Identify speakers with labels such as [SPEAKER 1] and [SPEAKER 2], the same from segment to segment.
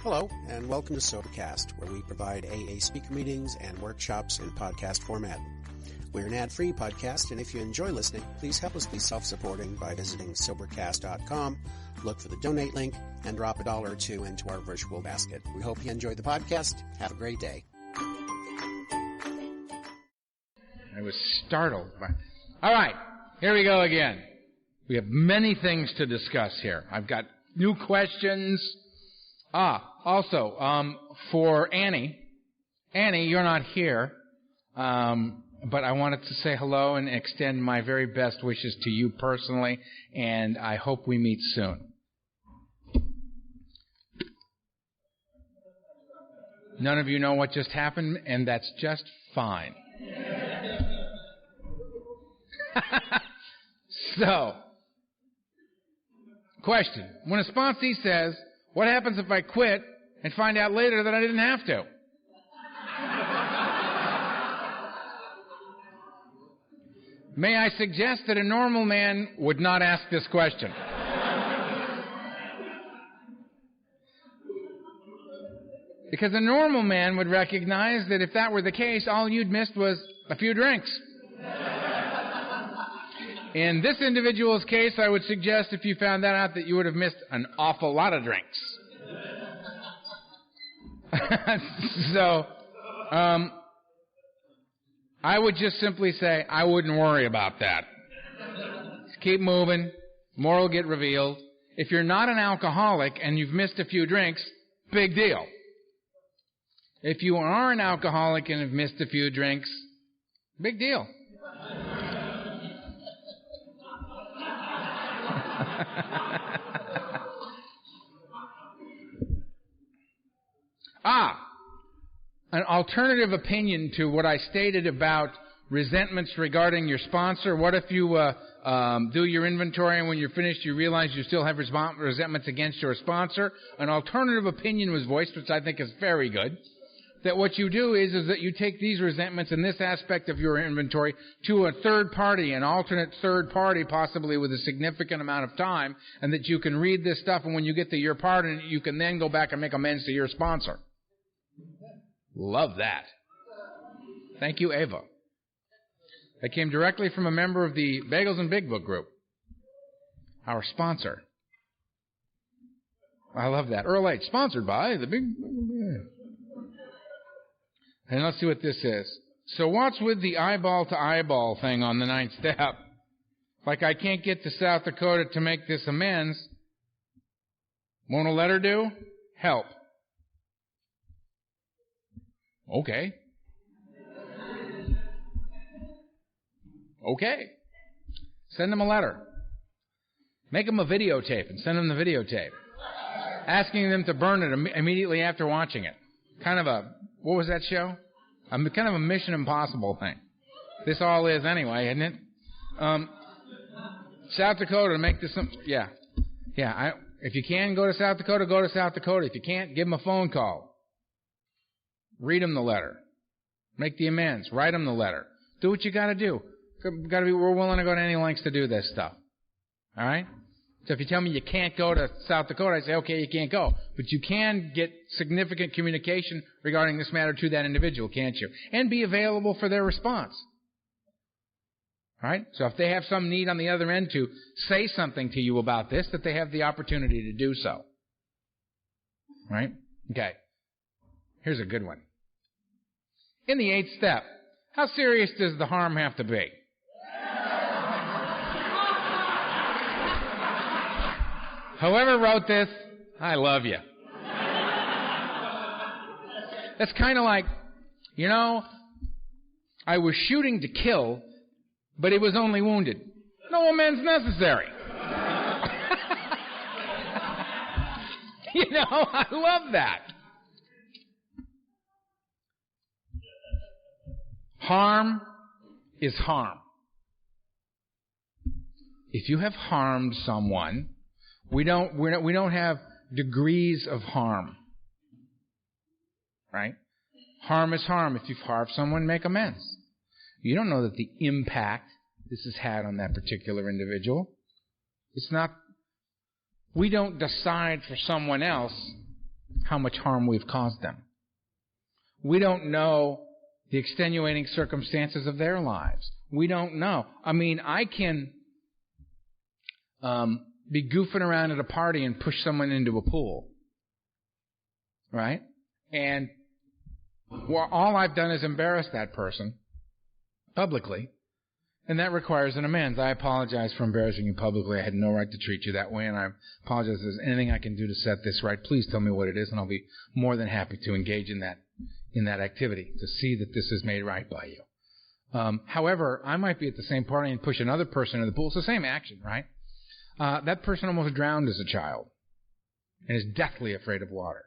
[SPEAKER 1] Hello, and welcome to Sobercast, where we provide AA speaker meetings and workshops in podcast format. We're an ad-free podcast, and if you enjoy listening, please help us be self-supporting by visiting Sobercast.com, look for the donate link, and drop $1 or $2 into our virtual basket. We hope you enjoyed the podcast. Have a great day.
[SPEAKER 2] I was startled. All right, here we go again. We have many things to discuss here. I've got new questions. Also, for Annie, you're not here, but I wanted to say hello and extend my very best wishes to you personally, and I hope we meet soon. None of you know what just happened, and that's just fine. So, question. When a sponsee says, "What happens if I quit and find out later that I didn't have to?" May I suggest that a normal man would not ask this question? Because a normal man would recognize that if that were the case, all you'd missed was a few drinks. In this individual's case, I would suggest if you found that out that you would have missed an awful lot of drinks. So, I would just simply say, I wouldn't worry about that. Just keep moving. More will get revealed. If you're not an alcoholic and you've missed a few drinks, big deal. If you are an alcoholic and have missed a few drinks, big deal. An alternative opinion to what I stated about resentments regarding your sponsor. What if you do your inventory and when you're finished you realize you still have resentments against your sponsor? An alternative opinion was voiced, which I think is very good. That what you do is that you take these resentments and this aspect of your inventory to a third party, an alternate third party, possibly with a significant amount of time, and that you can read this stuff, and when you get to your part, and you can then go back and make amends to your sponsor. Love that. Thank you, Ava. That came directly from a member of the Bagels and Big Book group, our sponsor. I love that. Earl H, sponsored by the Big... And let's see what this is. So what's with the eyeball-to-eyeball thing on the 9th step? Like I can't get to South Dakota to make this amends. Won't a letter do? Help. Okay. Okay. Send them a letter. Make them a videotape and send them the videotape. Asking them to burn it immediately after watching it. Kind of a... What was that show? Kind of a Mission Impossible thing. This all is anyway, isn't it? South Dakota to make this... Yeah. If you can go to South Dakota, go to South Dakota. If you can't, give them a phone call. Read them the letter. Make the amends. Write them the letter. Do what you got to do. We're willing to go to any lengths to do this stuff. All right? So if you tell me you can't go to South Dakota, I say, okay, you can't go. But you can get significant communication regarding this matter to that individual, can't you? And be available for their response. All right? So if they have some need on the other end to say something to you about this, that they have the opportunity to do so. All right? Okay. Here's a good one. In the 8th step, how serious does the harm have to be? Whoever wrote this, I love you. That's kind of like, I was shooting to kill, but it was only wounded. No amends necessary. I love that. Harm is harm. If you have harmed someone, we don't have degrees of harm. Right? Harm is harm. If you've harmed someone, make amends. You don't know that the impact this has had on that particular individual. It's not... We don't decide for someone else how much harm we've caused them. We don't know the extenuating circumstances of their lives. We don't know. I mean, I can be goofing around at a party and push someone into a pool, right? And all I've done is embarrass that person publicly, and that requires an amends. I apologize for embarrassing you publicly. I had no right to treat you that way, and I apologize. If there's anything I can do to set this right, please tell me what it is, and I'll be more than happy to engage in that activity to see that this is made right by you. However, I might be at the same party and push another person into the pool. It's the same action, right? That person almost drowned as a child and is deathly afraid of water.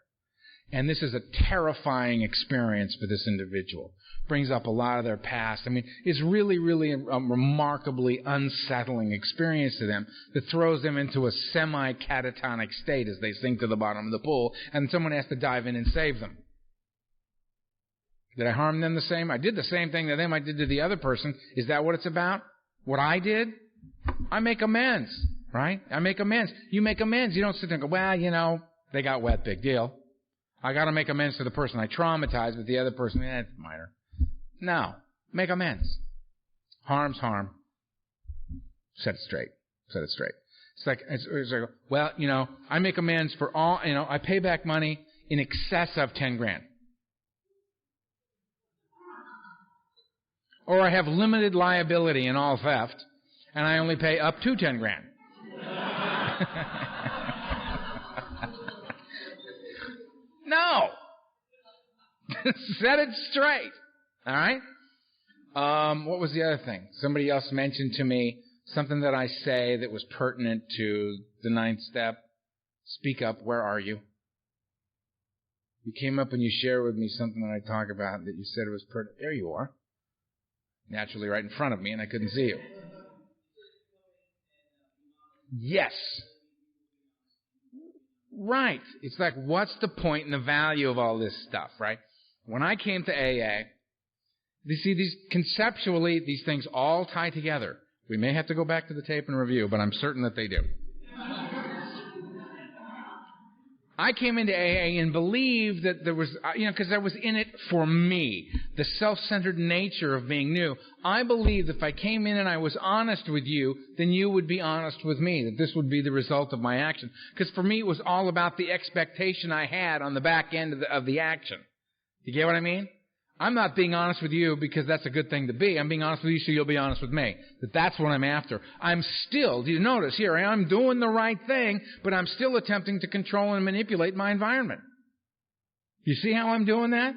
[SPEAKER 2] And this is a terrifying experience for this individual. Brings up a lot of their past. I mean, it's really, really a remarkably unsettling experience to them that throws them into a semi-catatonic state as they sink to the bottom of the pool, and someone has to dive in and save them. Did I harm them the same? I did the same thing to them I did to the other person. Is that what it's about? What I did? I make amends, right? I make amends. You make amends. You don't sit there and go, well, they got wet, big deal. I got to make amends to the person I traumatized, but the other person, it's minor. No. Make amends. Harm's harm. Set it straight. Set it straight. It's like, well, I make amends for all, I pay back money in excess of 10 grand. Or I have limited liability in all theft, and I only pay up to 10 grand. No. Set it straight. All right? What was the other thing? Somebody else mentioned to me something that I say that was pertinent to the 9th step. Speak up. Where are you? You came up and you shared with me something that I talk about that you said was pertinent. There you are. Naturally right in front of me, and I couldn't see you. Yes. Right. It's like, what's the point and the value of all this stuff, right? When I came to AA, you see, conceptually, these things all tie together. We may have to go back to the tape and review, but I'm certain that they do. I came into AA and believed that there was, because I was in it for me, the self-centered nature of being new. I believed if I came in and I was honest with you, then you would be honest with me, that this would be the result of my action. Because for me, it was all about the expectation I had on the back end of the action. You get what I mean? I'm not being honest with you because that's a good thing to be. I'm being honest with you so you'll be honest with me. That's what I'm after. I'm still, do you notice here, I'm doing the right thing, but I'm still attempting to control and manipulate my environment. You see how I'm doing that?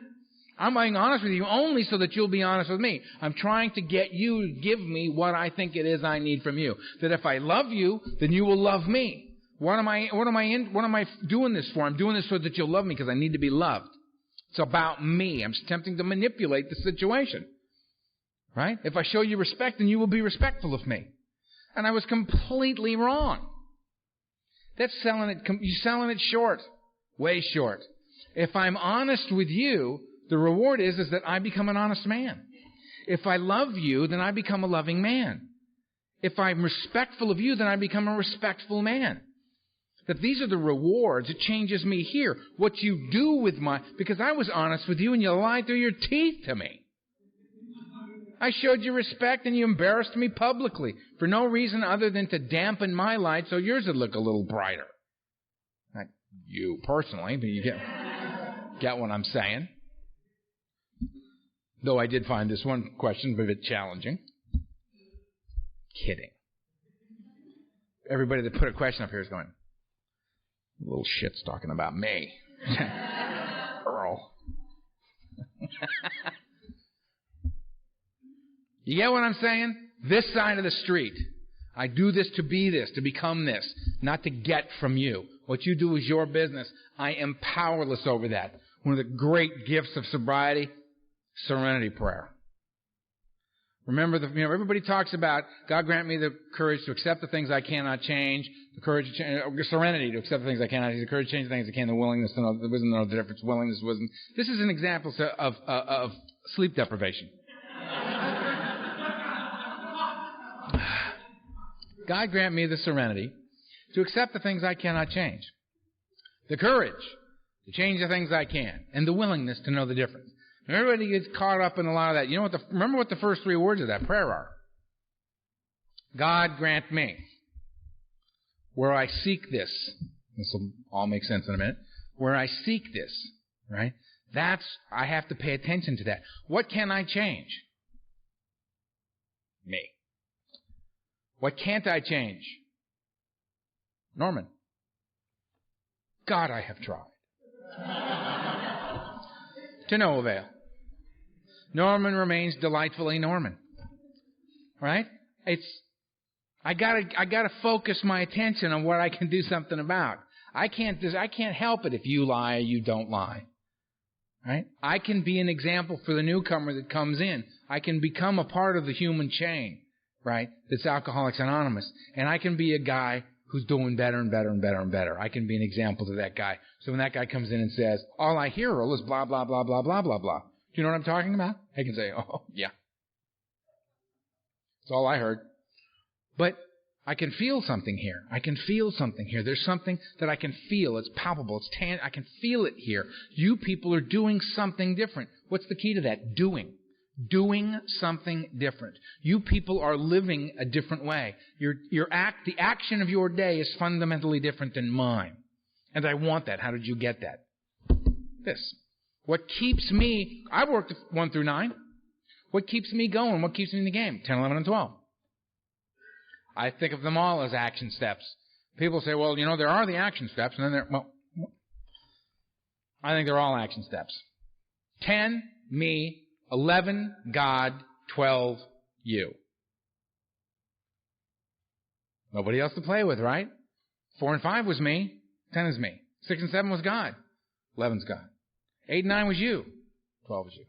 [SPEAKER 2] I'm being honest with you only so that you'll be honest with me. I'm trying to get you to give me what I think it is I need from you. That if I love you, then you will love me. What am I doing this for? I'm doing this so that you'll love me because I need to be loved. It's about me. I'm attempting to manipulate the situation. Right? If I show you respect, then you will be respectful of me. And I was completely wrong. That's selling it. You're selling it short. Way short. If I'm honest with you, the reward is that I become an honest man. If I love you, then I become a loving man. If I'm respectful of you, then I become a respectful man. That these are the rewards. It changes me here. What you do with because I was honest with you and you lied through your teeth to me. I showed you respect and you embarrassed me publicly for no reason other than to dampen my light so yours would look a little brighter. Not you personally, but you get what I'm saying. Though I did find this one question a bit challenging. Kidding. Everybody that put a question up here is going, little shit's talking about me. Earl. You get what I'm saying? This side of the street. I do this to be this, to become this, not to get from you. What you do is your business. I am powerless over that. One of the great gifts of sobriety, Serenity Prayer. Remember, everybody talks about God grant me the courage to accept the things I cannot change, the courage to change, serenity to accept the things I cannot change, the courage to change the things I can, the willingness to know, the wisdom to know the difference, willingness, wisdom. This is an example of sleep deprivation. God grant me the serenity to accept the things I cannot change, the courage to change the things I can, and the willingness to know the difference. And everybody gets caught up in a lot of that. You know remember what the first 3 words of that prayer are. God grant me, where I seek this. This will all make sense in a minute. Where I seek this, right? I have to pay attention to that. What can I change? Me. What can't I change? Norman. God, I have tried. To no avail. Norman remains delightfully Norman. Right? I gotta focus my attention on what I can do something about. I can't help it if you lie or you don't lie. Right? I can be an example for the newcomer that comes in. I can become a part of the human chain, right? That's Alcoholics Anonymous. And I can be a guy who's doing better and better and better and better. I can be an example to that guy. So when that guy comes in and says, all I hear, Earl, is blah, blah, blah, blah, blah, blah, blah. Do you know what I'm talking about? I can say, oh, yeah. That's all I heard. But I can feel something here. I can feel something here. There's something that I can feel. It's palpable. It's I can feel it here. You people are doing something different. What's the key to that? Doing. Doing something different. You people are living a different way. The action of your day is fundamentally different than mine. And I want that. How did you get that? This. What keeps me, I worked 1 through 9. What keeps me going? What keeps me in the game? 10, 11, and 12. I think of them all as action steps. People say, well, there are the action steps, and then I think they're all action steps. 10, me. 11, God. 12, you. Nobody else to play with, right? 4 and 5 was me. 10 is me. 6 and 7 was God. 11's God. 8 and 9 was you. 12 is you.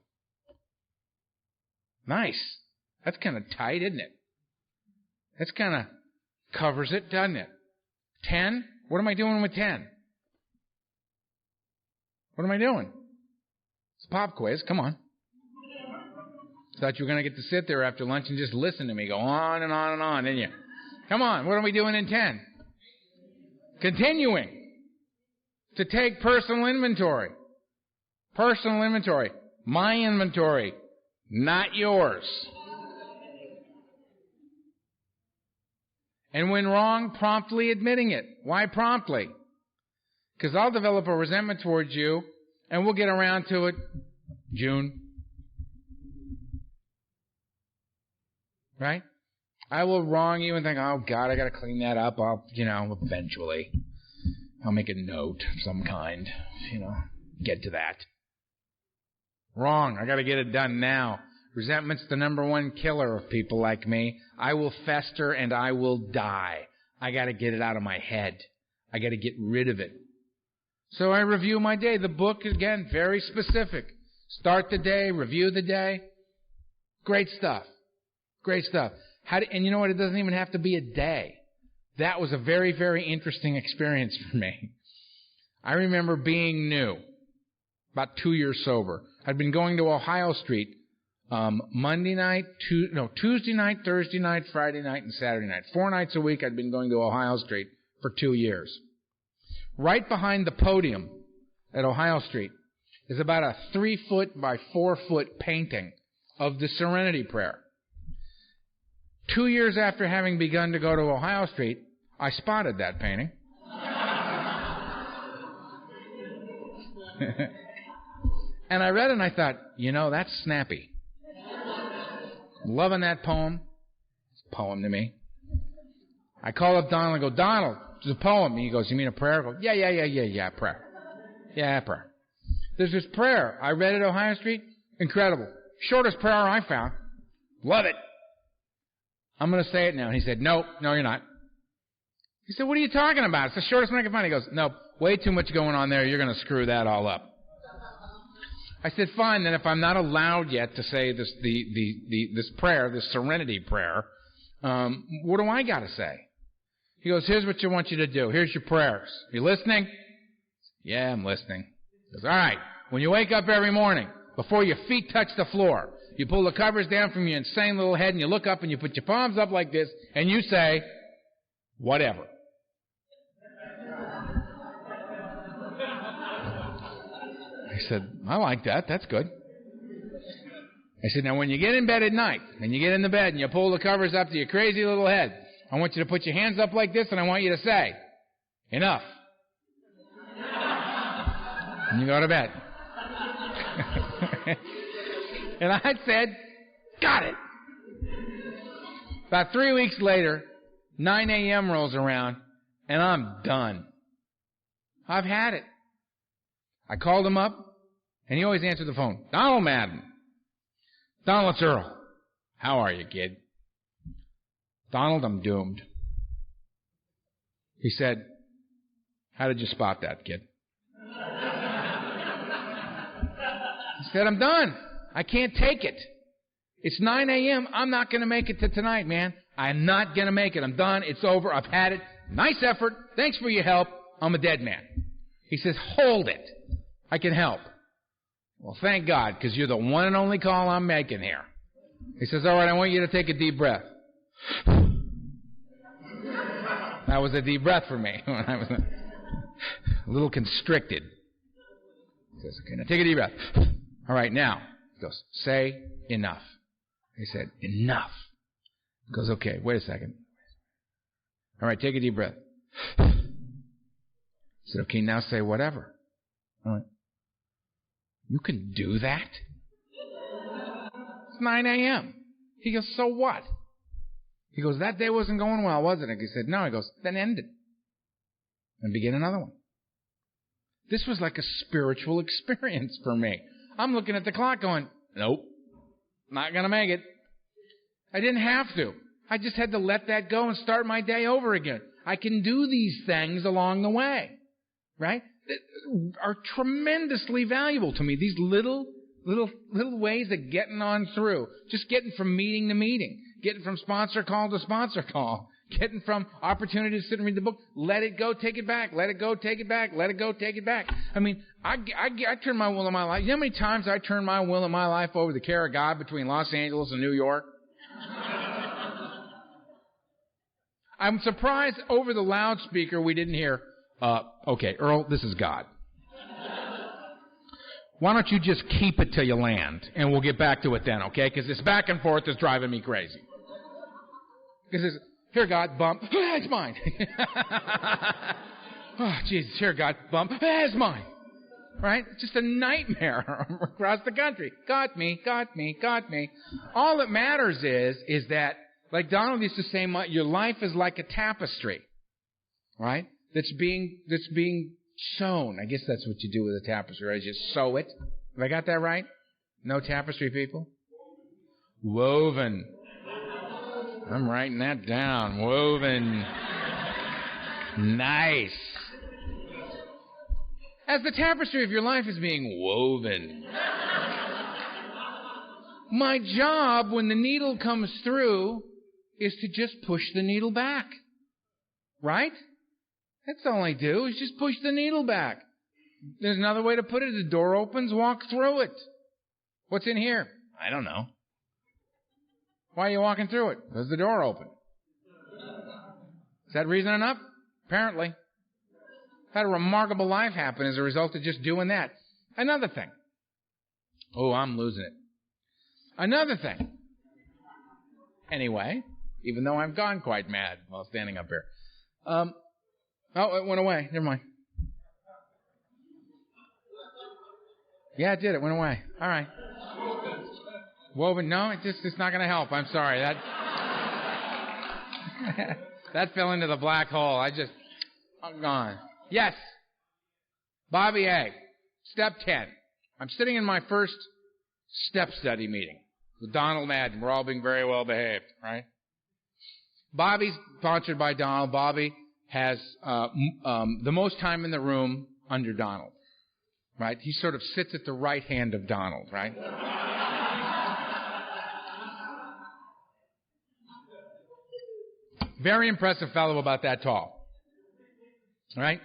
[SPEAKER 2] Nice. That's kind of tight, isn't it? That's kind of covers it, doesn't it? 10? What am I doing with 10? What am I doing? It's a pop quiz. Come on. Thought you were going to get to sit there after lunch and just listen to me go on and on and on, didn't you? Come on. What are we doing in 10? Continuing to take personal inventory. Personal inventory. My inventory, not yours. And when wrong, promptly admitting it. Why promptly? Because I'll develop a resentment towards you, and we'll get around to it June. Right? I will wrong you and think, oh, God, I got to clean that up. Eventually. I'll make a note of some kind, get to that. Wrong. I got to get it done now. Resentment's the #1 killer of people like me. I will fester and I will die. I got to get it out of my head. I got to get rid of it. So I review my day. The book, again, very specific. Start the day, review the day. Great stuff. Great stuff. And you know what? It doesn't even have to be a day. That was a very, very interesting experience for me. I remember being new, about 2 years sober. I'd been going to Ohio Street Tuesday night, Thursday night, Friday night, and Saturday night. 4 nights a week I'd been going to Ohio Street for 2 years. Right behind the podium at Ohio Street is about a 3-foot by 4-foot painting of the Serenity Prayer. 2 years after having begun to go to Ohio Street, I spotted that painting. And I read it and I thought, that's snappy. Loving that poem. It's a poem to me. I call up Donald and go, Donald, it's a poem. And he goes, you mean a prayer? I go, yeah, prayer. Yeah, prayer. There's this prayer. I read it at Ohio Street. Incredible. Shortest prayer I found. Love it. I'm going to say it now. And he said, no, you're not. He said, what are you talking about? It's the shortest one I can find. He goes, no, way too much going on there. You're going to screw that all up. I said, fine, then if I'm not allowed yet to say this prayer, this Serenity Prayer, what do I got to say? He goes, here's what I want you to do. Here's your prayers. You listening? Yeah, I'm listening. He goes, all right, when you wake up every morning, before your feet touch the floor, you pull the covers down from your insane little head and you look up and you put your palms up like this and you say, whatever. I said, I like that. That's good. I said, now when you get in bed at night, and you get in the bed and you pull the covers up to your crazy little head, I want you to put your hands up like this, and I want you to say, enough. And you go to bed. And I said, got it. About 3 weeks later, 9 a.m. rolls around, and I'm done. I've had it. I called him up, and he always answered the phone. Donald Madden. Donald, it's Earl. How are you, kid? Donald, I'm doomed. He said, how did you spot that, kid? I said, I'm done. I can't take it. It's 9 a.m. I'm not going to make it to tonight, man. I'm not going to make it. I'm done. It's over. I've had it. Nice effort. Thanks for your help. I'm a dead man. He says, hold it. I can help. Well, thank God, because you're the one and only call I'm making here. He says, all right, I want you to take a deep breath. That was a deep breath for me. I was a little constricted. He says, okay, now take a deep breath. All right, now. He goes, say enough. He said, enough. He goes, okay, wait a second. All right, take a deep breath. He said, okay, now say whatever. All right. You can do that? It's 9 a.m. He goes, so what? He goes, that day wasn't going well, wasn't it? He said, no. He goes, then end it. And begin another one. This was like a spiritual experience for me. I'm looking at the clock going, nope, not going to make it. I didn't have to. I just had to let that go and start my day over again. I can do these things along the way, right? That are tremendously valuable to me. These little ways of getting on through. Just getting from meeting to meeting. Getting from sponsor call to sponsor call. Getting from opportunity to sit and read the book. Let it go, take it back. Let it go, take it back. Let it go, take it back. I mean, I turn my will in my life. You know how many times I turn my will in my life over the care of God between Los Angeles and New York? I'm surprised over the loudspeaker we didn't hear, okay, Earl, this is God. Why don't you just keep it till you land, and we'll get back to it then, okay? Because this back and forth is driving me crazy. Because here, God, bump. It's mine. Oh, Jesus, here, God, bump. It's mine. Right? It's just a nightmare across the country. Got me, got me, got me. All that matters is that, like Donald used to say, your life is like a tapestry, right? That's being sewn. I guess that's what you do with a tapestry, right? You sew it. Have I got that right? No tapestry, people? Woven. I'm writing that down. Woven. Nice. As the tapestry of your life is being woven. My job when the needle comes through is to just push the needle back. Right? That's all I do is just push the needle back. There's another way to put it. The door opens, walk through it. What's in here? I don't know. Why are you walking through it? Because the door opened. Is that reason enough? Apparently. Had a remarkable life happen as a result of just doing that. Another thing. Oh, I'm losing it. Another thing. Anyway, even though I've gone quite mad while standing up here. Oh, it went away. Never mind. Yeah, it did. It went away. All right. Woven. No, it's not going to help. I'm sorry. That fell into the black hole. I'm gone. Yes. Bobby A. Step 10. I'm sitting in my first step study meeting with Donald Madden. We're all being very well behaved, right? Bobby's sponsored by Donald. Bobby has the most time in the room under Donald, right? He sort of sits at the right hand of Donald, right? Very impressive fellow about that tall, right?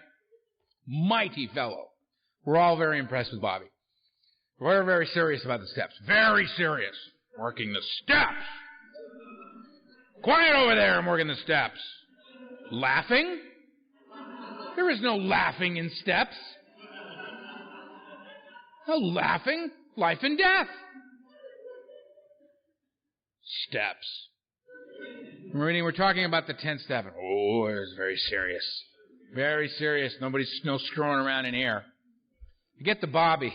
[SPEAKER 2] Mighty fellow. We're all very impressed with Bobby. We're very serious about the steps. Very serious. Working the steps. Quiet over there, I'm working the steps. Laughing? There is no laughing in steps. Laughing, life and death. Steps. We're talking about the 10th step. Oh, it was very serious. Very serious. No screwing around in here. You get to Bobby.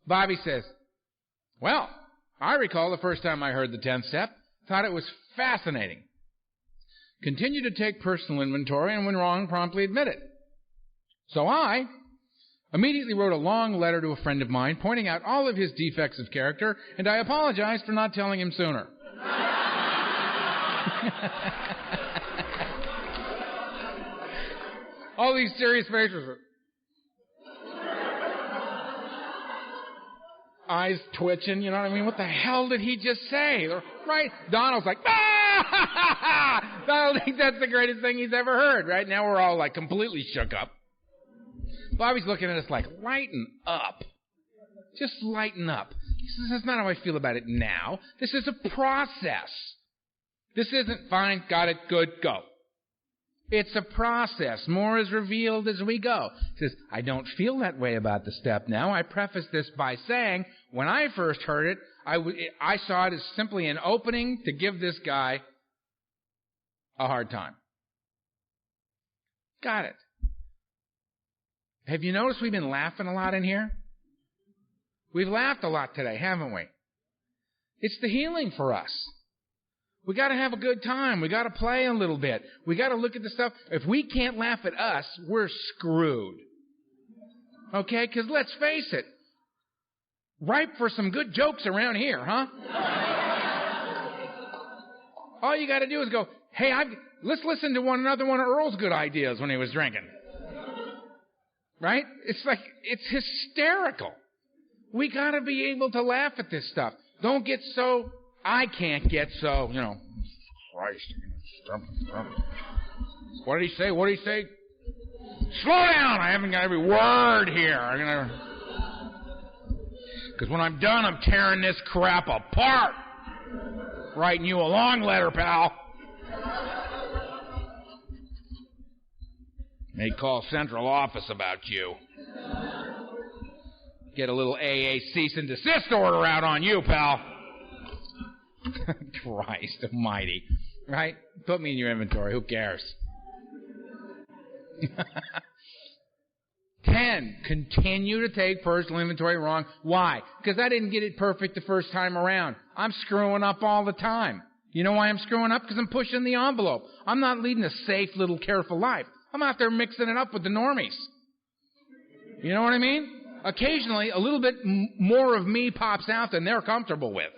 [SPEAKER 2] Bobby says, well, I recall the first time I heard the 10th step. Thought it was fascinating. Continue to take personal inventory, and when wrong, promptly admit it. So I immediately wrote a long letter to a friend of mine pointing out all of his defects of character, and I apologized for not telling him sooner. All these serious faces. Eyes twitching, you know what I mean? What the hell did he just say? Right? Donald's like, ah! Donald thinks that's the greatest thing he's ever heard, right? Now we're all like completely shook up. Bobby's looking at us like, lighten up. Just lighten up. He says, that's not how I feel about it now. This is a process. This isn't fine, got it, good, go. It's a process. More is revealed as we go. He says, I don't feel that way about the step now. I preface this by saying, when I first heard it, I saw it as simply an opening to give this guy a hard time. Got it. Have you noticed we've been laughing a lot in here? We've laughed a lot today, haven't we? It's the healing for us. We got to have a good time. We got to play a little bit. We got to look at the stuff. If we can't laugh at us, we're screwed. Okay? Because let's face it, ripe for some good jokes around here, huh? All you got to do is go, hey, let's listen to another one of Earl's good ideas when he was drinking. Right? It's like, it's hysterical. We got to be able to laugh at this stuff. Don't get so... I can't get so, Christ. What did he say? What did he say? Slow down. I haven't got every word here. Because when I'm done, I'm tearing this crap apart. Writing you a long letter, pal. May call central office about you. Get a little AA cease and desist order out on you, pal. Christ almighty. Right? Put me in your inventory. Who cares? 10. Continue to take personal inventory wrong. Why? Because I didn't get it perfect the first time around. I'm screwing up all the time. You know why I'm screwing up? Because I'm pushing the envelope. I'm not leading a safe, little, careful life. I'm out there mixing it up with the normies. You know what I mean? Occasionally, a little bit more of me pops out than they're comfortable with.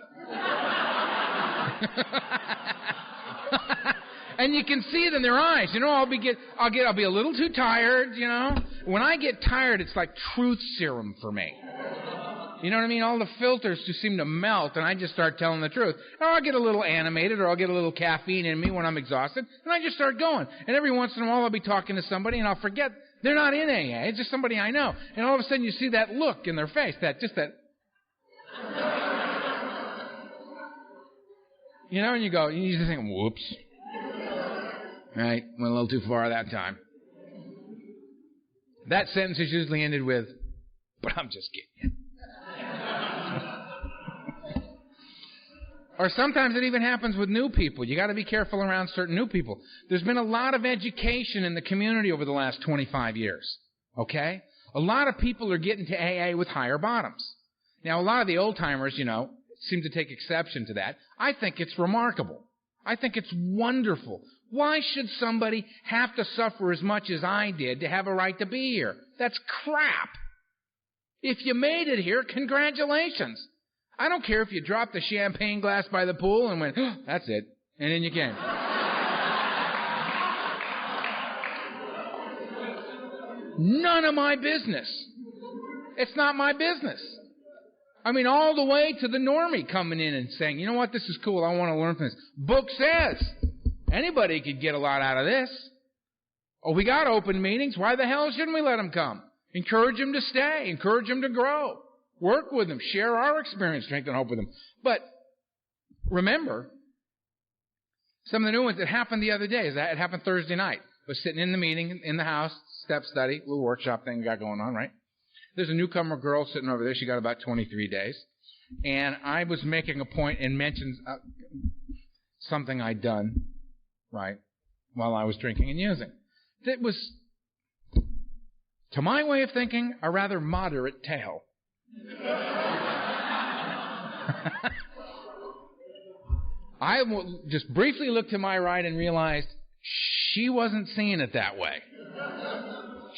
[SPEAKER 2] And you can see it in their eyes. I'll be a little too tired, When I get tired, it's like truth serum for me. You know what I mean? All the filters just seem to melt, and I just start telling the truth. Or I'll get a little animated, or I'll get a little caffeine in me when I'm exhausted, and I just start going. And every once in a while, I'll be talking to somebody, and I'll forget they're not in AA. It's just somebody I know. And all of a sudden, you see that look in their face, that. And you go, you just think, whoops. Right, went a little too far that time. That sentence is usually ended with, but I'm just kidding. Or sometimes it even happens with new people. You got to be careful around certain new people. There's been a lot of education in the community over the last 25 years. Okay? A lot of people are getting to AA with higher bottoms. Now, a lot of the old-timers, seem to take exception to that. I think it's remarkable. I think it's wonderful. Why should somebody have to suffer as much as I did to have a right to be here? That's crap. If you made it here, congratulations. I don't care if you dropped the champagne glass by the pool and went, oh, that's it, and then you came. None of my business. It's not my business. I mean, all the way to the normie coming in and saying, you know what, this is cool, I want to learn from this. Book says anybody could get a lot out of this. Oh, we got open meetings. Why the hell shouldn't we let them come? Encourage them to stay. Encourage them to grow. Work with them. Share our experience, strength, and hope with them. But remember, some of the new ones, it happened the other day. It happened Thursday night. I was sitting in the meeting, in the house, step study, little workshop thing we got going on, right? There's a newcomer girl sitting over there. She got about 23 days. And I was making a point and mentioned something I'd done, right, while I was drinking and using. That was, to my way of thinking, a rather moderate tale. I just briefly looked to my right and realized she wasn't seeing it that way.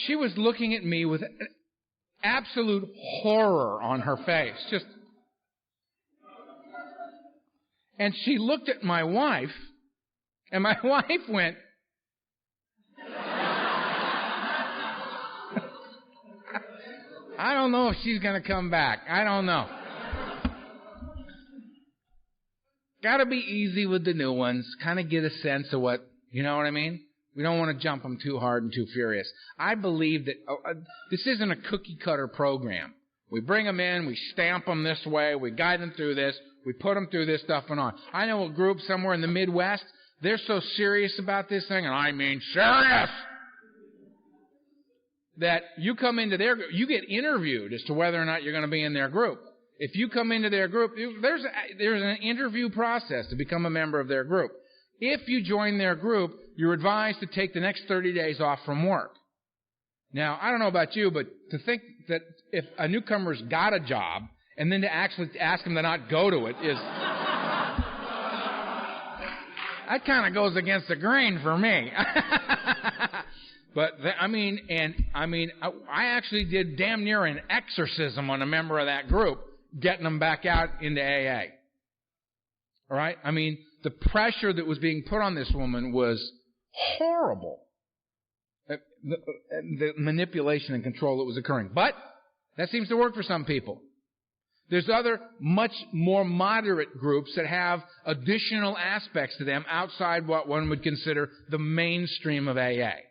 [SPEAKER 2] She was looking at me with absolute horror on her face. And she looked at my wife, and my wife went, I don't know if she's going to come back. I don't know. Got to be easy with the new ones. Kind of get a sense of what, you know what I mean? We don't want to jump them too hard and too furious. I believe that this isn't a cookie-cutter program. We bring them in, we stamp them this way, we guide them through this, we put them through this stuff and on. I know a group somewhere in the Midwest, they're so serious about this thing, and I mean serious, that you come into their group, you get interviewed as to whether or not you're going to be in their group. If you come into their group, there's an interview process to become a member of their group. If you join their group, you're advised to take the next 30 days off from work. Now, I don't know about you, but to think that if a newcomer's got a job and then to actually ask them to not go to it is... that kind of goes against the grain for me. But, I actually did damn near an exorcism on a member of that group, getting them back out into AA. All right? I mean, the pressure that was being put on this woman was horrible. The manipulation and control that was occurring. But that seems to work for some people. There's other much more moderate groups that have additional aspects to them outside what one would consider the mainstream of AA.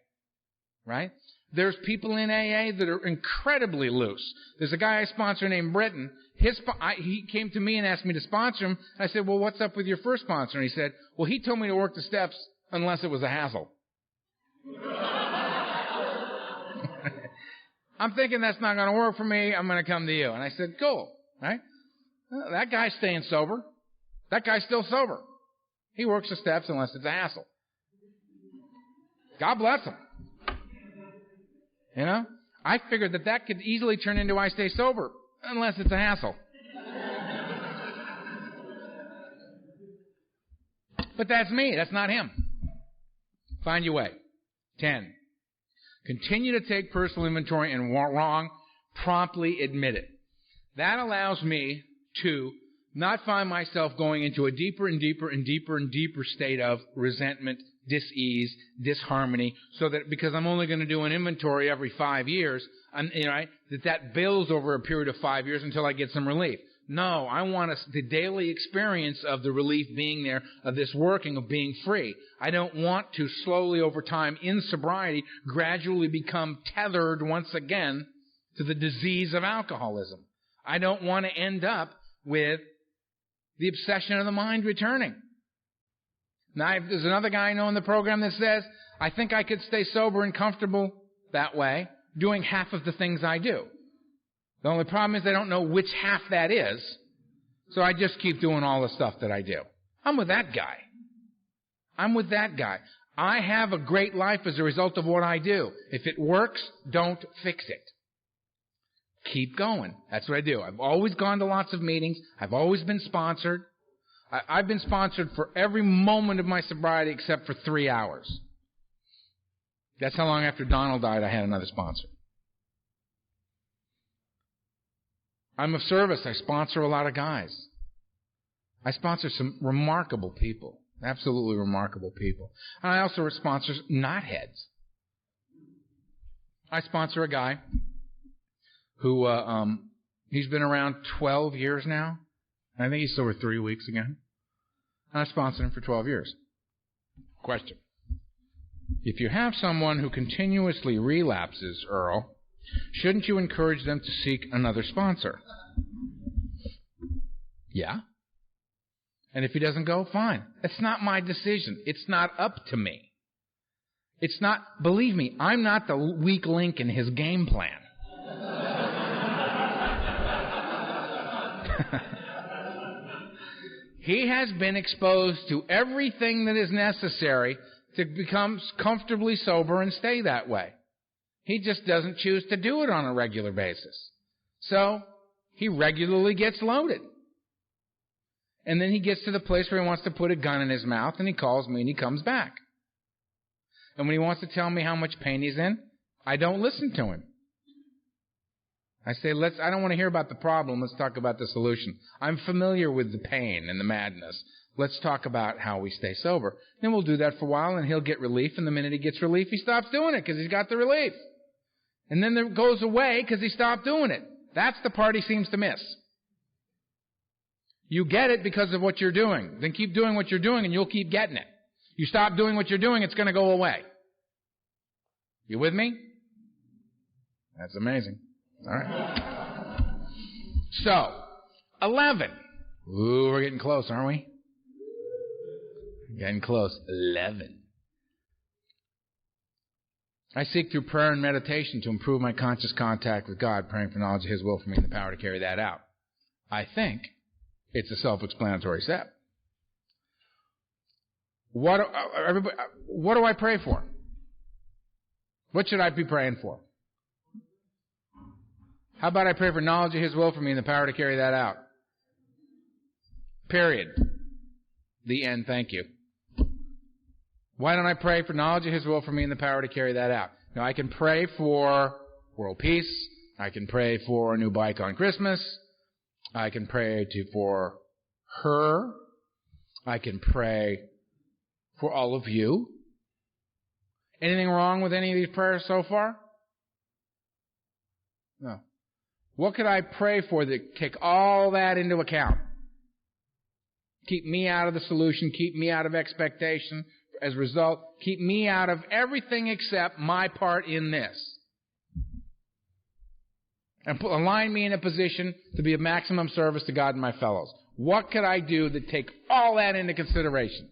[SPEAKER 2] Right? There's people in AA that are incredibly loose. There's a guy I sponsor named Britton. He came to me and asked me to sponsor him. I said, well, what's up with your first sponsor? And he said, well, he told me to work the steps unless it was a hassle. I'm thinking that's not going to work for me. I'm going to come to you. And I said, cool. Right? Well, that guy's staying sober. That guy's still sober. He works the steps unless it's a hassle. God bless him. You know? I figured that could easily turn into I stay sober, unless it's a hassle. But that's me. That's not him. Find your way. 10. Continue to take personal inventory and wrong, promptly admit it. That allows me to not find myself going into a deeper and deeper and deeper and deeper state of resentment, dis-ease, disharmony, so that because I'm only going to do an inventory every 5 years, that builds over a period of 5 years until I get some relief. No, I want the daily experience of the relief being there, of this working, of being free. I don't want to slowly over time in sobriety gradually become tethered once again to the disease of alcoholism. I don't want to end up with the obsession of the mind returning. Now, there's another guy I know in the program that says, I think I could stay sober and comfortable that way, doing half of the things I do. The only problem is I don't know which half that is, so I just keep doing all the stuff that I do. I'm with that guy. I have a great life as a result of what I do. If it works, don't fix it. Keep going. That's what I do. I've always gone to lots of meetings. I've always been sponsored. I've been sponsored for every moment of my sobriety except for 3 hours. That's how long after Donald died I had another sponsor. I'm of service. I sponsor a lot of guys. I sponsor some remarkable people. Absolutely remarkable people. And I also sponsor knotheads. I sponsor a guy who he's been around 12 years now. I think he's sober 3 weeks ago. And I sponsored him for 12 years. Question. If you have someone who continuously relapses, Earl, shouldn't you encourage them to seek another sponsor? Yeah. And if he doesn't go, fine. It's not my decision. It's not up to me. It's not, believe me, I'm not the weak link in his game plan. He has been exposed to everything that is necessary to become comfortably sober and stay that way. He just doesn't choose to do it on a regular basis. So he regularly gets loaded. And then he gets to the place where he wants to put a gun in his mouth, and he calls me and he comes back. And when he wants to tell me how much pain he's in, I don't listen to him. I say, I don't want to hear about the problem. Let's talk about the solution. I'm familiar with the pain and the madness. Let's talk about how we stay sober. Then we'll do that for a while, and he'll get relief. And the minute he gets relief, he stops doing it because he's got the relief. And then it goes away because he stopped doing it. That's the part he seems to miss. You get it because of what you're doing. Then keep doing what you're doing, and you'll keep getting it. You stop doing what you're doing, it's going to go away. You with me? That's amazing. All right. So, 11. Ooh, we're getting close, aren't we? Getting close. 11. I seek through prayer and meditation to improve my conscious contact with God, praying for knowledge of His will for me and the power to carry that out. I think it's a self-explanatory step. What do I pray for? What should I be praying for? How about I pray for knowledge of His will for me and the power to carry that out? Period. The end. Thank you. Why don't I pray for knowledge of His will for me and the power to carry that out? Now, I can pray for world peace. I can pray for a new bike on Christmas. I can pray for her. I can pray for all of you. Anything wrong with any of these prayers so far? No. What could I pray for that take all that into account? Keep me out of the solution, keep me out of expectation. As a result, keep me out of everything except my part in this. And align me in a position to be of maximum service to God and my fellows. What could I do that take all that into consideration?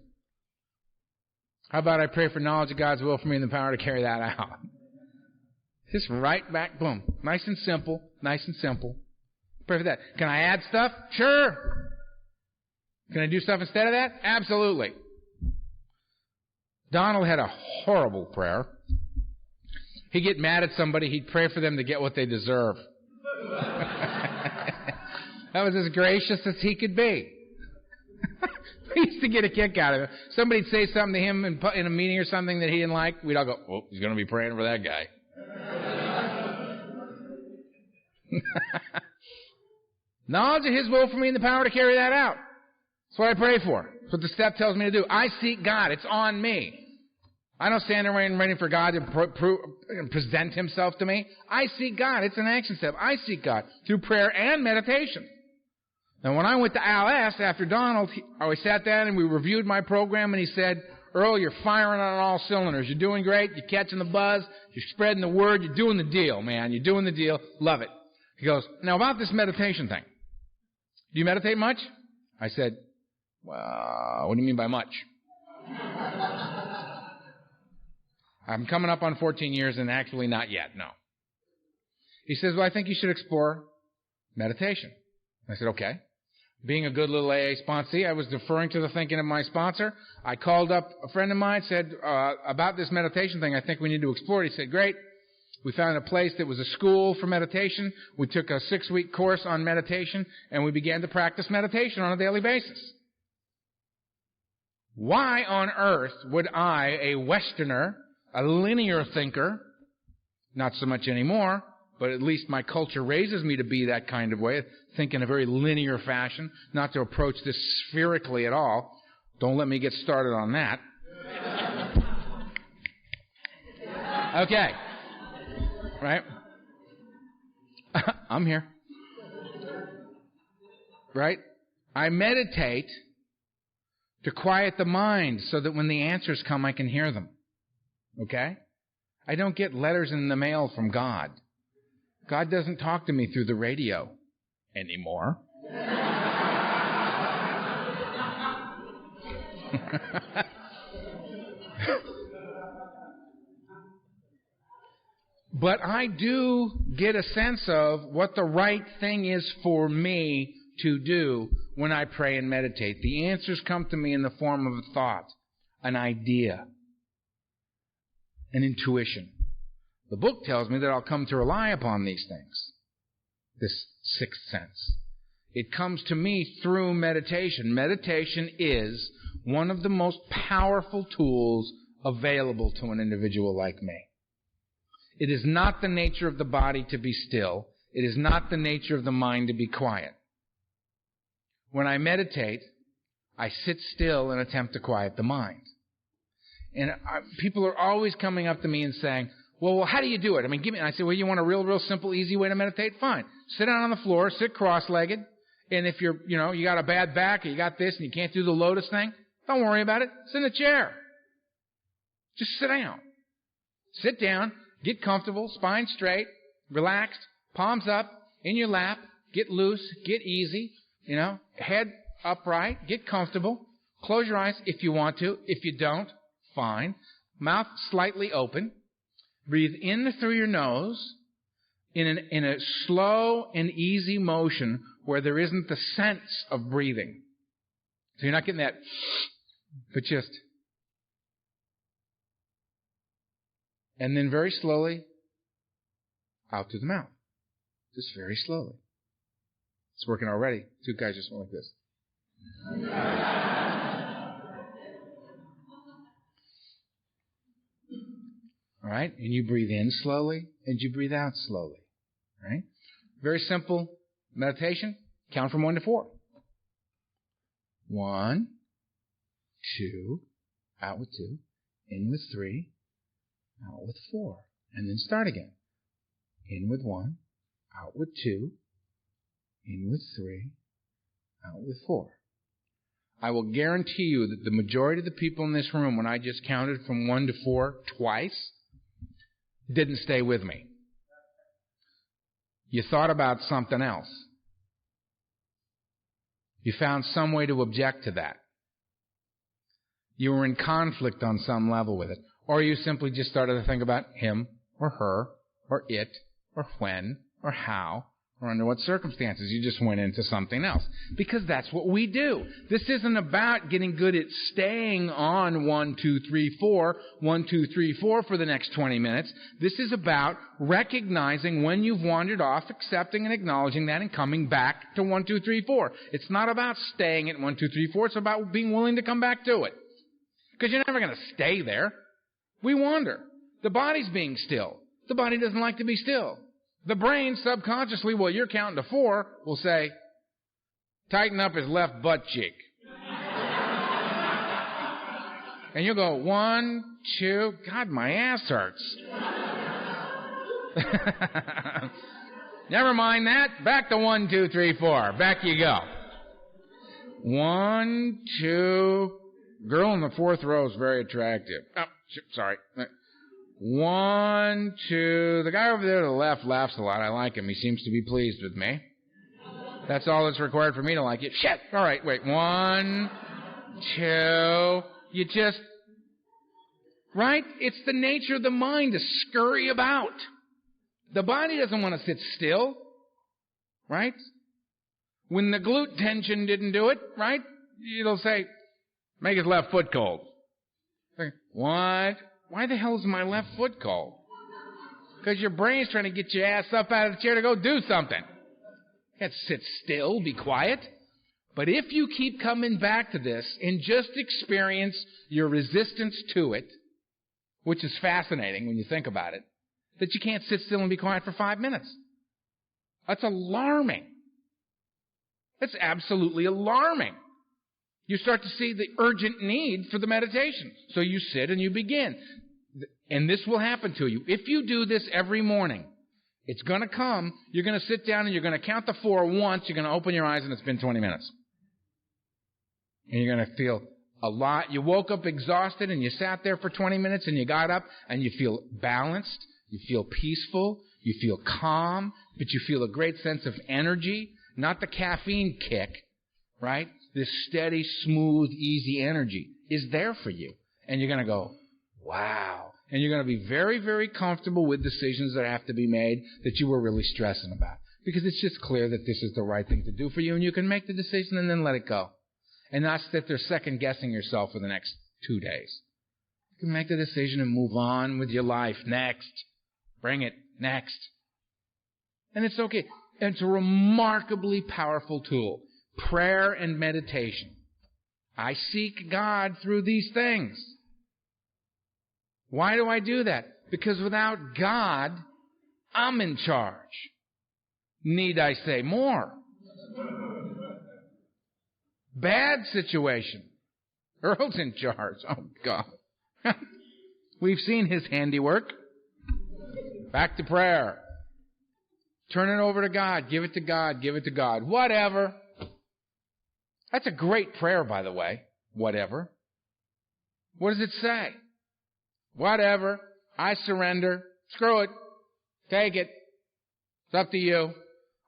[SPEAKER 2] How about I pray for knowledge of God's will for me and the power to carry that out? Just right back, boom. Nice and simple, nice and simple. Pray for that. Can I add stuff? Sure. Can I do stuff instead of that? Absolutely. Donald had a horrible prayer. He'd get mad at somebody, he'd pray for them to get what they deserve. That was as gracious as he could be. We used to get a kick out of it. Somebody'd say something to him in a meeting or something that he didn't like. We'd all go, oh, he's going to be praying for that guy. Knowledge of His will for me and the power to carry that out. That's what I pray for. That's what the step tells me to do. I seek God. It's on me. I don't stand there waiting for God to present Himself to me. I seek God. It's an action step. I seek God through prayer and meditation. Now, when I went to Al S after Donald, I sat down and we reviewed my program, and he said, Earl, you're firing on all cylinders. You're doing great. You're catching the buzz. You're spreading the word. You're doing the deal, man. You're doing the deal. Love it. He goes, now about this meditation thing. Do you meditate much? I said, well, what do you mean by much? I'm coming up on 14 years and actually not yet, no. He says, well, I think you should explore meditation. I said, okay. Being a good little AA sponsee, I was deferring to the thinking of my sponsor. I called up a friend of mine, said, about this meditation thing, I think we need to explore it. He said, great. We found a place that was a school for meditation. We took a 6-week course on meditation, and we began to practice meditation on a daily basis. Why on earth would I, a Westerner, a linear thinker, not so much anymore, but at least my culture raises me to be that kind of way, think in a very linear fashion, not to approach this spherically at all. Don't let me get started on that. Okay. Right? I'm here. Right? I meditate to quiet the mind so that when the answers come, I can hear them. Okay? I don't get letters in the mail from God. God doesn't talk to me through the radio anymore. But I do get a sense of what the right thing is for me to do when I pray and meditate? The answers come to me in the form of a thought, an idea, an intuition. The book tells me that I'll come to rely upon these things, this sixth sense. It comes to me through meditation. Meditation is one of the most powerful tools available to an individual like me. It is not the nature of the body to be still. It is not the nature of the mind to be quiet. When I meditate, I sit still and attempt to quiet the mind. And people are always coming up to me and saying, well, how do you do it? I mean, give me. And I say, well, you want a real simple, easy way to meditate? Fine. Sit down on the floor, sit cross-legged. And if you got a bad back, or you got this, and you can't do the lotus thing, don't worry about it. Sit in a chair. Just sit down. Sit down, get comfortable, spine straight, relaxed, palms up, in your lap, get loose, get easy, head upright, get comfortable. Close your eyes if you want to. If you don't, fine. Mouth slightly open. Breathe in through your nose in a slow and easy motion where there isn't the sense of breathing. So you're not getting that, but just. And then very slowly out through the mouth. Just very slowly. It's working already. Two guys just went like this. All right? And you breathe in slowly, and you breathe out slowly. All right? Very simple meditation. Count from 1 to 4. 1, 2, out with 2, in with 3, out with 4. And then start again. In with 1, out with 2, in with 3, out with 4. I will guarantee you that the majority of the people in this room, when I just counted from 1 to 4 twice, didn't stay with me. You thought about something else. You found some way to object to that. You were in conflict on some level with it. Or you simply just started to think about him or her or it or when or how or under what circumstances. You just went into something else. Because that's what we do. This isn't about getting good at staying on 1, 2, 3, 4, 1, 2, 3, 4 for the next 20 minutes. This is about recognizing when you've wandered off, accepting and acknowledging that, and coming back to 1, 2, 3, 4. It's not about staying at 1, 2, 3, 4. It's about being willing to come back to it. Because you're never going to stay there. We wander. The body's being still. The body doesn't like to be still. The brain subconsciously, while you're counting to 4, will say, tighten up his left butt cheek. And you'll go, 1, 2, God, my ass hurts. Never mind that. Back to 1, 2, 3, 4. Back you go. 1, 2. Girl in the 4th row is very attractive. Oh, sorry. 1, 2. The guy over there to the left laughs a lot. I like him. He seems to be pleased with me. That's all that's required for me to like you. Shit. All right, wait. 1, 2. You just, right? It's the nature of the mind to scurry about. The body doesn't want to sit still, right? When the glute tension didn't do it, right? It'll say, make his left foot cold. What? Why the hell is my left foot cold? Because your brain's trying to get your ass up out of the chair to go do something. You can't sit still, be quiet. But if you keep coming back to this and just experience your resistance to it, which is fascinating when you think about it, that you can't sit still and be quiet for 5 minutes. That's alarming. That's absolutely alarming. You start to see the urgent need for the meditation. So you sit and you begin. And this will happen to you. If you do this every morning, it's going to come. You're going to sit down and you're going to count to 4 once. You're going to open your eyes and it's been 20 minutes. And you're going to feel a lot. You woke up exhausted and you sat there for 20 minutes and you got up and you feel balanced. You feel peaceful. You feel calm. But you feel a great sense of energy. Not the caffeine kick, right? This steady, smooth, easy energy is there for you. And you're going to go, wow. And you're going to be very, very comfortable with decisions that have to be made that you were really stressing about. Because it's just clear that this is the right thing to do for you, and you can make the decision and then let it go. And not sit there second-guessing yourself for the next 2 days. You can make the decision and move on with your life. Next. Bring it. Next. And it's okay. And it's a remarkably powerful tool. Prayer and meditation. I seek God through these things. Why do I do that? Because without God, I'm in charge. Need I say more? Bad situation. Earl's in charge. Oh, God. We've seen his handiwork. Back to prayer. Turn it over to God. Give it to God. Give it to God. Whatever. That's a great prayer, by the way. Whatever. What does it say? Whatever. I surrender. Screw it. Take it. It's up to you.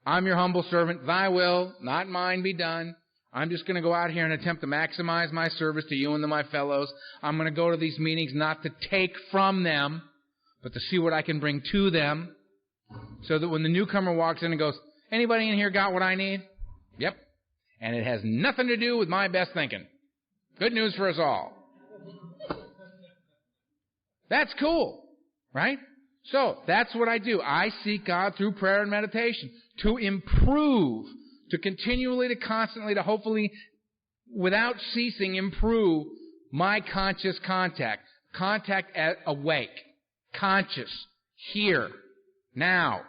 [SPEAKER 2] I'm your humble servant. Thy will, not mine, be done. I'm just going to go out here and attempt to maximize my service to you and to my fellows. I'm going to go to these meetings not to take from them, but to see what I can bring to them. So that when the newcomer walks in and goes, anybody in here got what I need? Yep. And it has nothing to do with my best thinking. Good news for us all. That's cool, right? So, that's what I do. I seek God through prayer and meditation to improve, to continually, to constantly, to hopefully, without ceasing, improve my conscious contact. Contact at awake. Conscious. Here. Now.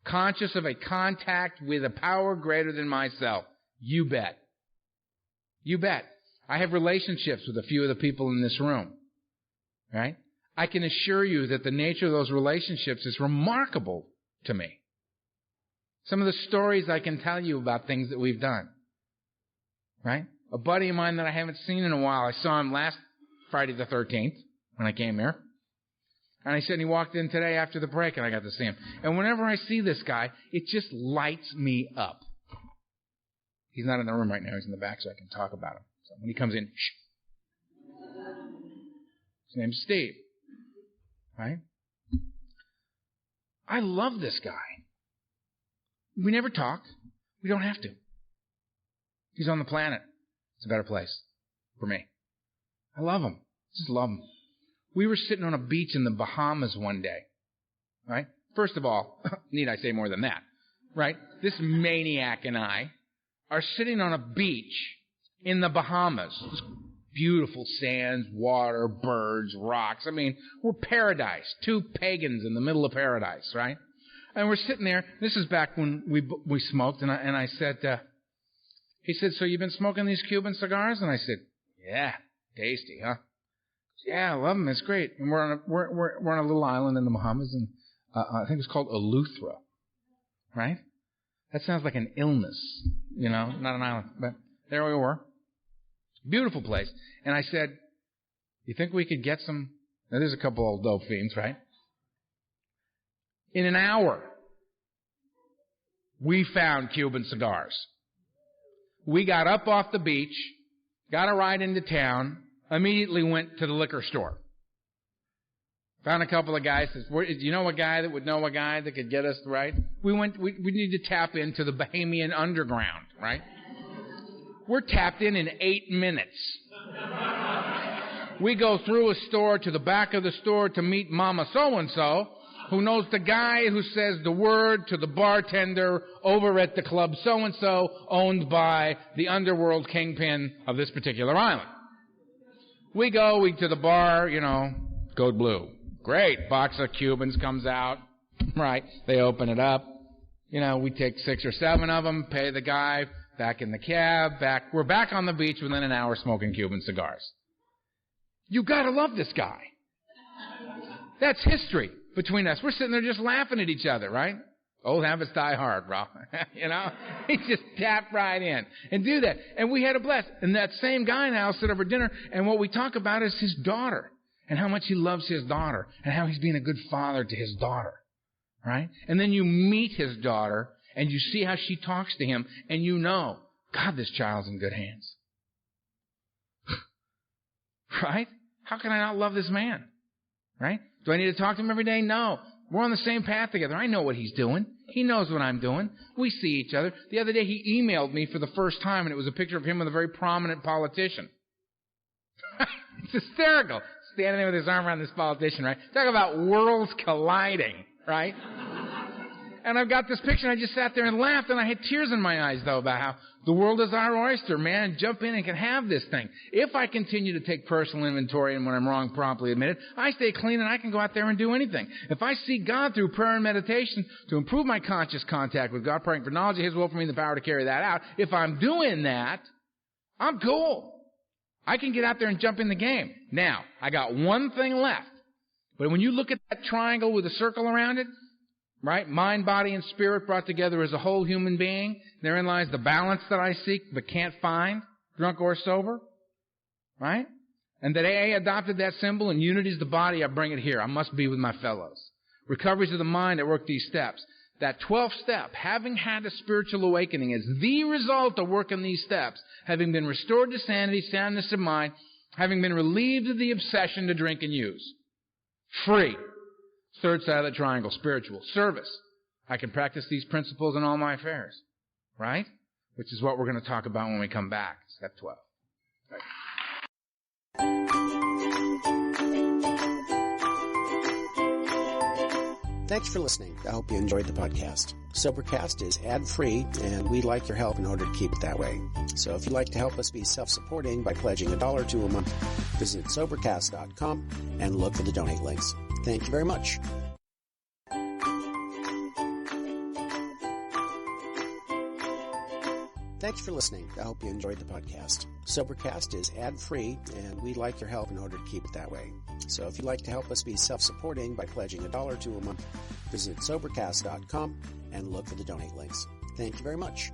[SPEAKER 2] Conscious of a contact with a power greater than myself. You bet. You bet. I have relationships with a few of the people in this room. Right? I can assure you that the nature of those relationships is remarkable to me. Some of the stories I can tell you about things that we've done. Right? A buddy of mine that I haven't seen in a while, I saw him last Friday the 13th when I came here. And I said, he walked in today after the break and I got to see him. And whenever I see this guy, it just lights me up. He's not in the room right now. He's in the back so I can talk about him. So when he comes in, shh. His name's Steve. Right? I love this guy. We never talk. We don't have to. He's on the planet. It's a better place for me. I love him. Just love him. We were sitting on a beach in the Bahamas one day. Right? First of all, need I say more than that? Right? This maniac and I are sitting on a beach in the Bahamas. Beautiful sands, water, birds, rocks. I mean, we're paradise. Two pagans in the middle of paradise, right? And we're sitting there. This is back when we smoked, and I said, he said, so you've been smoking these Cuban cigars? And I said, yeah, tasty, huh? Yeah, I love them. It's great. And we're on a little island in the Bahamas, and I think it's called Eleuthera, right? That sounds like an illness, you know, not an island. But there we were. Beautiful place. And I said, you think we could get some? Now, there's a couple old dope fiends, right? In an hour, we found Cuban cigars. We got up off the beach, got a ride into town, immediately went to the liquor store. Found a couple of guys. Says, do you know a guy that would know a guy that could get us right? We need to tap into the Bahamian underground, right? We're tapped in 8 minutes. We go through a store to the back of the store to meet Mama so-and-so, who knows the guy who says the word to the bartender over at the club so-and-so, owned by the underworld kingpin of this particular island. We go to the bar, you know, code blue. Great. Box of Cubans comes out. Right. They open it up. You know, we take 6 or 7 of them, pay the guy, back in the cab, we're back on the beach within an hour smoking Cuban cigars. You gotta love this guy. That's history between us. We're sitting there just laughing at each other, right? Old habits die hard, bro. You know? He just tapped right in and do that. And we had a blast. And that same guy now sit over dinner, and what we talk about is his daughter and how much he loves his daughter and how he's being a good father to his daughter, right? And then you meet his daughter, and you see how she talks to him, and you know, God, this child's in good hands. Right? How can I not love this man? Right? Do I need to talk to him every day? No. We're on the same path together. I know what he's doing. He knows what I'm doing. We see each other. The other day he emailed me for the first time, and it was a picture of him with a very prominent politician. It's hysterical. Standing there with his arm around this politician, right? Talk about worlds colliding, right? And I've got this picture, and I just sat there and laughed, and I had tears in my eyes, though, about how the world is our oyster, man. Jump in and can have this thing. If I continue to take personal inventory and when I'm wrong, promptly admit it, I stay clean and I can go out there and do anything. If I seek God through prayer and meditation to improve my conscious contact with God, praying for knowledge of His will for me and the power to carry that out, if I'm doing that, I'm cool. I can get out there and jump in the game. Now, I got one thing left. But when you look at that triangle with a circle around it, right? Mind, body, and spirit brought together as a whole human being. Therein lies the balance that I seek but can't find, drunk or sober. Right? And that AA adopted that symbol, and unity is the body, I bring it here. I must be with my fellows. Recoveries of the mind, I work these steps. That 12th step, having had a spiritual awakening, is the result of working these steps, having been restored to sanity, soundness of mind, having been relieved of the obsession to drink and use. Free. Third side of the triangle, spiritual. Service. I can practice these principles in all my affairs. Right? Which is what we're going to talk about when we come back. Step 12. Right.
[SPEAKER 1] Thanks for listening. I hope you enjoyed the podcast. Sobercast is ad-free, and we'd like your help in order to keep it that way. So if you'd like to help us be self-supporting by pledging $1 or $2 a month, visit Sobercast.com and look for the donate links. Thank you very much. Thanks for listening. I hope you enjoyed the podcast. Sobercast is ad-free, and we'd like your help in order to keep it that way. So if you'd like to help us be self-supporting by pledging $1 or $2 a month, visit Sobercast.com and look for the donate links. Thank you very much.